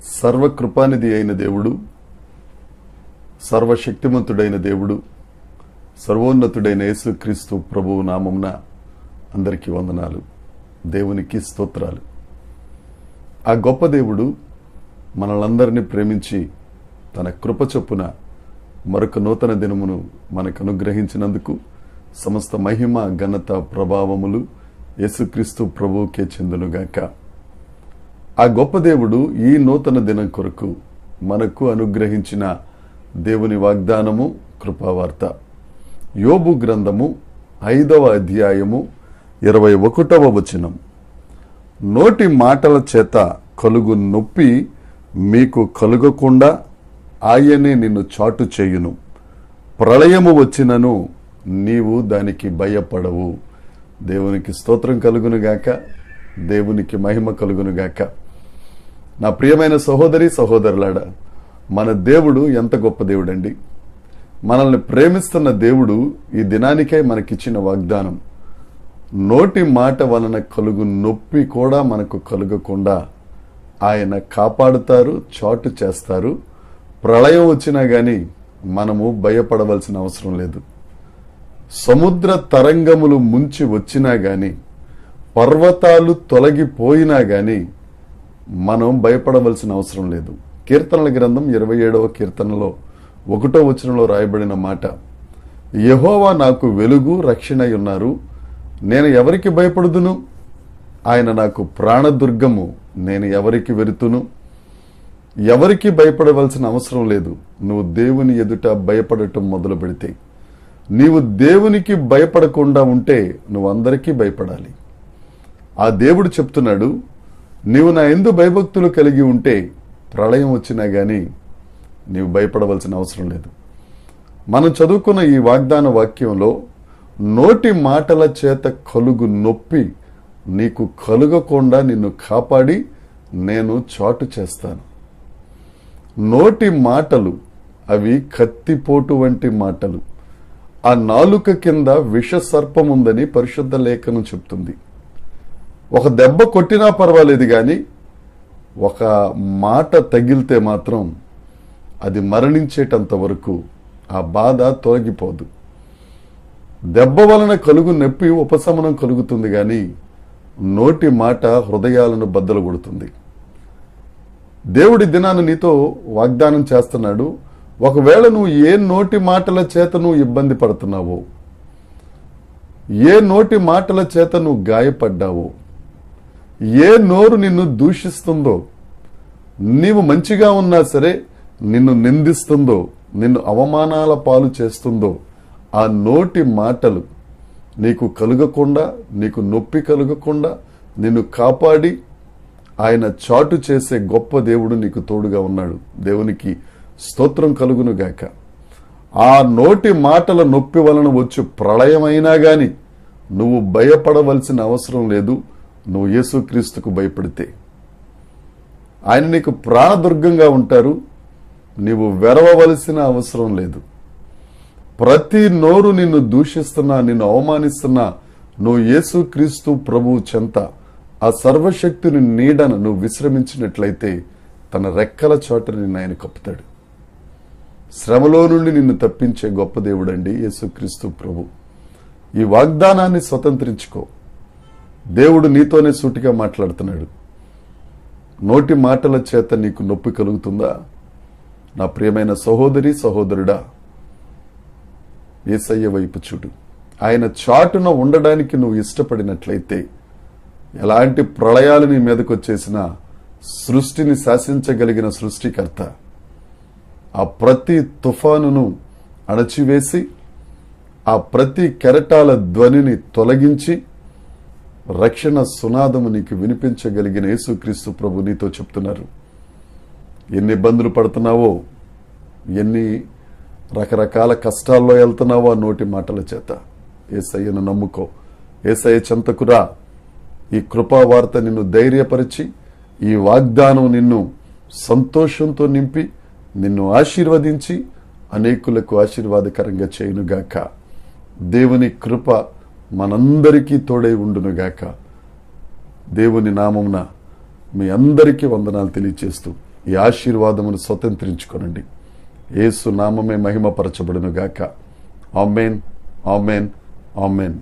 సర్వకృపానిధి అయిన దేవుడు, సర్వశక్తిమంతుడైన దేవుడు, సర్వోన్నతుడైన యేసుక్రీస్తు ప్రభువు నామమున అందరికీ వందనాలు. దేవునికి స్తోత్రాలు. ఆ గొప్ప దేవుడు మనలందరినీ ప్రేమించి తన కృప చొప్పున మరొక నూతన దినమును మనకు అనుగ్రహించినందుకు సమస్త మహిమ, ఘనత, ప్రభావములు యేసుక్రీస్తు ప్రభువుకే చెందునుగాక. ఆ గొప్ప దేవుడు ఈ నూతన దినం కొరకు మనకు అనుగ్రహించిన దేవుని వాగ్దానము, కృపావార్త. యోబు గ్రంథము 5వ అధ్యాయము 21వ వచనం. నోటి మాటల చేత కలుగు నొప్పి మీకు కలుగకుండా ఆయనే నిన్ను చాటు చేయును. ప్రళయము వచ్చినను నీవు దానికి భయపడవు. దేవునికి స్తోత్రం కలుగునుగాక, దేవునికి మహిమ కలుగునుగాక. నా ప్రియమైన సహోదరి సహోదరులారా, మన దేవుడు ఎంత గొప్ప దేవుడండి. మనల్ని ప్రేమిస్తున్న దేవుడు ఈ దినానికై మనకిచ్చిన వాగ్దానం. నోటి మాట వలన కలుగు నొప్పి కూడా మనకు కలుగకుండా ఆయన కాపాడుతారు, చాటు చేస్తారు. ప్రళయం వచ్చినా గాని మనము భయపడవలసిన అవసరం లేదు. సముద్ర తరంగములు ముంచి వచ్చినా గాని, పర్వతాలు తొలగిపోయినా గాని మనం భయపడవలసిన అవసరం లేదు. కీర్తనల గ్రంథం 27వ కీర్తనలో 1వ వచనంలో రాయబడిన మాట, యెహోవా నాకు వెలుగు, రక్షణ ఉన్నారు. నేను ఎవరికి భయపడుదును? ఆయన నాకు ప్రాణదుర్గము, నేను ఎవరికి వెరుతును? ఎవరికి భయపడవలసిన అవసరం లేదు. నువ్వు దేవుని ఎదుట భయపడటం మొదలు పెడితే, నీవు దేవునికి భయపడకుండా ఉంటే నువ్వు అందరికీ భయపడాలి. ఆ దేవుడు చెప్తున్నాడు, నీవు నా యందు భయభక్తులు కలిగి ఉంటే ప్రళయం వచ్చినా గాని నీవు భయపడవలసిన అవసరం లేదు. మనం చదువుకున్న ఈ వాగ్దాన వాక్యంలో నోటి మాటల చేత కలుగు నొప్పి నీకు కలుగకుండా నిన్ను కాపాడి నేను చాటు చేస్తాను. నోటి మాటలు అవి కత్తిపోటు వంటి మాటలు. ఆ నాలుక కింద విష సర్పముందని పరిశుద్ధ లేఖనం చెప్తుంది. ఒక దెబ్బ కొట్టినా పర్వాలేదు గాని ఒక మాట తగిలితే మాత్రం అది మరణించేటంత వరకు ఆ బాధ తొలగిపోదు. దెబ్బ వలన కలుగు నొప్పి ఉపశమనం కలుగుతుంది గాని నోటి మాట హృదయాలను బద్దలు కొడుతుంది. దేవుడి దినాన్ని నీతో వాగ్దానం చేస్తున్నాడు. ఒకవేళ నువ్వు ఏ నోటి మాటల చేత నువ్వు ఇబ్బంది పడుతున్నావో, ఏ నోటి మాటల చేత నువ్వు గాయపడ్డావో, ఏ నోరు నిన్ను దూషిస్తుందో, నీవు మంచిగా ఉన్నా సరే నిన్ను నిందిస్తుందో, నిన్ను అవమానాల పాలు చేస్తుందో, ఆ నోటి మాటలు నీకు కలుగకుండా, నీకు నొప్పి కలుగకుండా నిన్ను కాపాడి ఆయన చాటు చేసే గొప్ప దేవుడు నీకు తోడుగా ఉన్నాడు. దేవునికి స్తోత్రం కలుగునుగాక. ఆ నోటి మాటల నొప్పి వలన వచ్చు ప్రళయమైనా గాని నువ్వు భయపడవలసిన అవసరం లేదు. నువ్వు యేసుక్రీస్తుకు భయపడితే ఆయన నీకు ప్రాణదుర్గంగా ఉంటారు. నీవు వెరవవలసిన అవసరం లేదు. ప్రతి నోరు నిన్ను దూషిస్తున్నా, నిన్ను అవమానిస్తున్నా, నువ్వు యేసుక్రీస్తు ప్రభువు చెంత ఆ సర్వశక్తిని నీడను నువ్వు విశ్రమించినట్లయితే తన రెక్కల చోట నిన్ను ఆయన కప్పుతాడు. శ్రమలో నుండి నిన్ను తప్పించే గొప్ప దేవుడండి యేసుక్రీస్తు ప్రభు. ఈ వాగ్దానాన్ని స్వతంత్రించుకో. దేవుడు నీతోనే సూటిగా మాట్లాడుతున్నాడు. నోటి మాటల చేత నీకు నొప్పి కలుగుతుందా? నా ప్రియమైన సహోదరి సహోదరుడా, యేసయ్య వైపు చూడు. ఆయన చాటున ఉండడానికి నువ్వు ఇష్టపడినట్లయితే ఎలాంటి ప్రళయాలు నీ మీదకు వచ్చేసినా సృష్టిని శాసించగలిగిన సృష్టికర్త ఆ ప్రతి తుఫానును అణచివేసి, ఆ ప్రతి కెరటాల ధ్వనిని తొలగించి రక్షణ సునాదము నీకు వినిపించగలిగిన యేసుక్రీస్తు ప్రభు నీతో చెప్తున్నారు. ఎన్ని ఇబ్బందులు పడుతున్నావో, ఎన్ని రకరకాల కష్టాల్లో వెళ్తున్నావో ఆ నోటి మాటల చేత యేసయ్యను నమ్ముకో. యేసయ్య చెంతకురా. ఈ కృపావార్త నిన్ను ధైర్యపరిచి, ఈ వాగ్దానం నిన్ను సంతోషంతో నింపి, నిన్ను ఆశీర్వదించి అనేకులకు ఆశీర్వాదకరంగా చేయునుగాక. దేవుని కృప మనందరికీ తోడై ఉండునుగాక. దేవుని నామమున మీ అందరికీ వందనాలు తెలియజేస్తూ ఈ ఆశీర్వాదమును స్వతంత్రించుకొనండి. యేసు నామమే మహిమపరచబడును గాక. ఆమేన్, ఆమేన్, ఆమేన్.